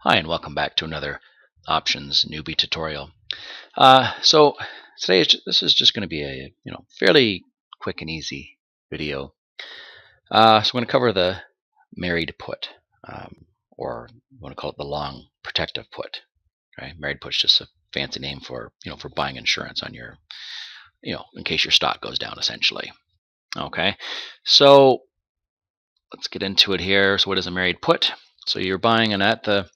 Hi, and welcome back to another options newbie tutorial. So today this is just going to be a fairly quick and easy video. So I'm going to cover the married put, or you want to call it the long protective put. Right, married put's just a fancy name for for buying insurance on your in case your stock goes down, essentially. Okay, so let's get into it here. So what is a married put? So you're buying an at the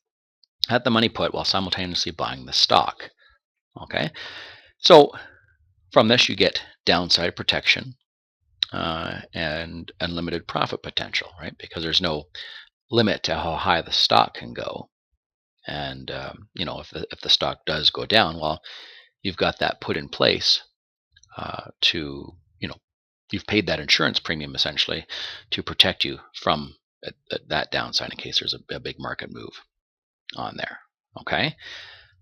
money put while simultaneously buying the stock. Okay, so from this you get downside protection and unlimited profit potential, right? Because there's no limit to how high the stock can go, and if the stock does go down, well, you've got that put in place to you've paid that insurance premium essentially to protect you from that downside in case there's a big market move on there. Okay,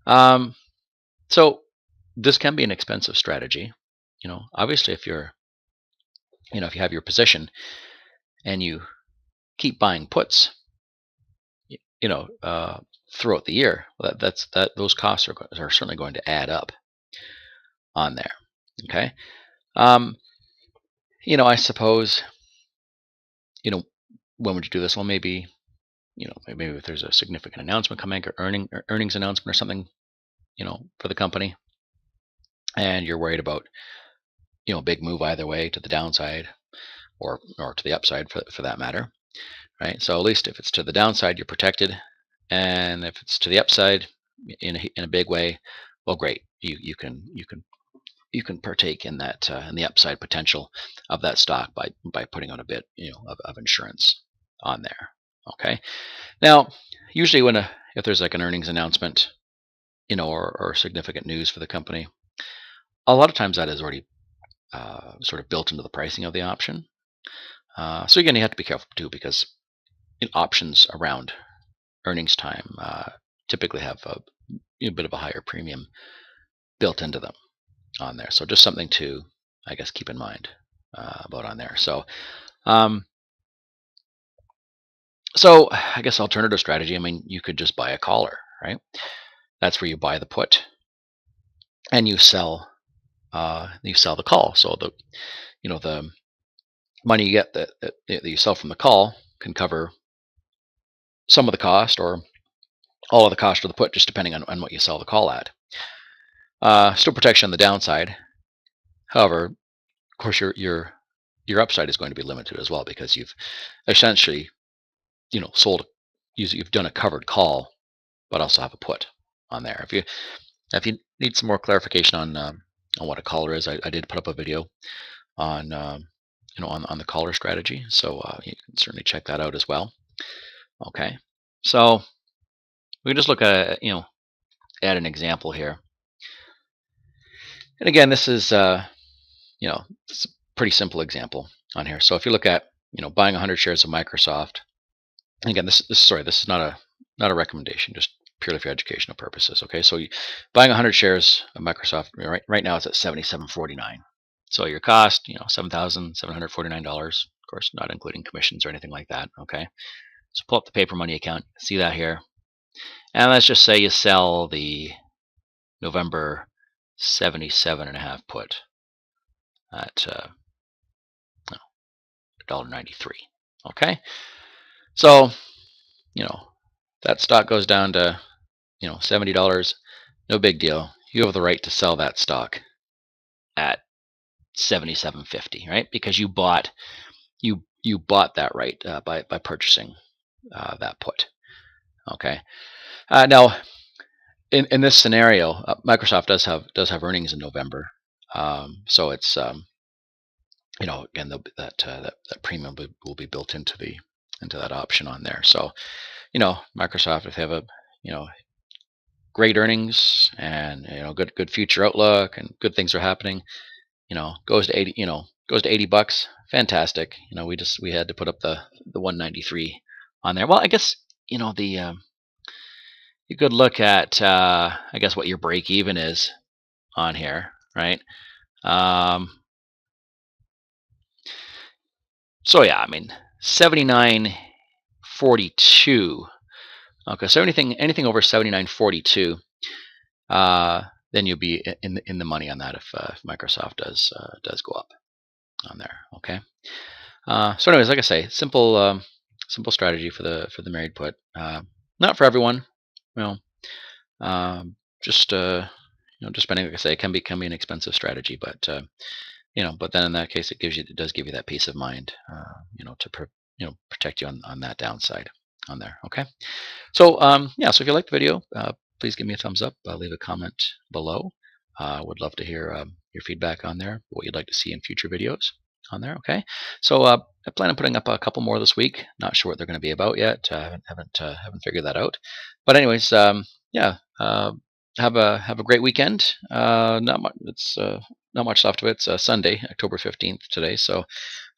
um, so this can be an expensive strategy. Obviously, if you have your position and you keep buying puts, y- you know, uh, throughout the year, well, that those costs are certainly going to add up on there. Okay, um, I suppose, you know, when would you do this? Well, maybe maybe if there's a significant announcement coming, or earnings announcement or something, for the company, and you're worried about a big move either way to the downside or to the upside for that matter, right? So at least if it's to the downside, you're protected, and if it's to the upside in a big way, well, great. You can partake in that in the upside potential of that stock by putting on a bit of insurance on there. Okay. Now, usually if there's like an earnings announcement, or significant news for the company, a lot of times that is already sort of built into the pricing of the option. So again, you have to be careful too because options around earnings time typically have a bit of a higher premium built into them on there. So just something to, I guess, keep in mind about on there. Um, so I guess alternative strategy. I mean, you could just buy a collar, right? That's where you buy the put and you sell the call. So the money you get that you sell from the call can cover some of the cost or all of the cost of the put, just depending on what you sell the call at. Still protection on the downside. However, of course, your upside is going to be limited as well because you've essentially sold you've done a covered call, but also have a put on there. If you need some more clarification on what a collar is, I did put up a video on on the collar strategy, so you can certainly check that out as well. Okay, so we can just look at an example here, and again, this is it's a pretty simple example on here. So if you look at buying 100 shares of Microsoft, and again, this is not a recommendation, just purely for educational purposes. Okay, so buying 100 shares of Microsoft right now it's at 77.49. So your cost, $7,749. Of course, not including commissions or anything like that. Okay, so pull up the paper money account, see that here, and let's just say you sell the November 77 and a half put at $1.93. Okay, so you know that stock goes down to $70. No big deal. You have the right to sell that stock at 77.50, right? Because you bought that right by purchasing that put. Okay. Now, in this scenario, Microsoft does have earnings in November, so it's again that premium will be built into that option on there. So Microsoft, if they have a you know great earnings and good future outlook and good things are happening, goes to 80, goes to $80, fantastic. We had to put up the 193 on there. Well, I guess the you could look at I guess what your break even is on here, right? Um, so yeah, I mean 79.42 Okay, so anything over 79.42, then you'll be in the money on that if Microsoft does go up on there. Okay. So anyways, like I say, simple strategy for the married put. Not for everyone, you know. Just just depending, like I say, it can be an expensive strategy, but but then in that case, it does give you that peace of mind, protect you on that downside on there. Okay. So yeah, so if you like the video, please give me a thumbs up. Leave a comment below. Would love to hear your feedback on there, what you'd like to see in future videos on there. Okay. So I plan on putting up a couple more this week. Not sure what they're going to be about yet. Haven't figured that out. But anyways, yeah. Have a great weekend. Not much. It's not much left of it. It's Sunday, October 15th today. So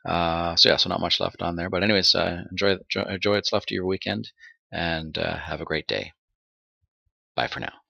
yeah, so not much left on there. But anyways, enjoy what's left of your weekend, and have a great day. Bye for now.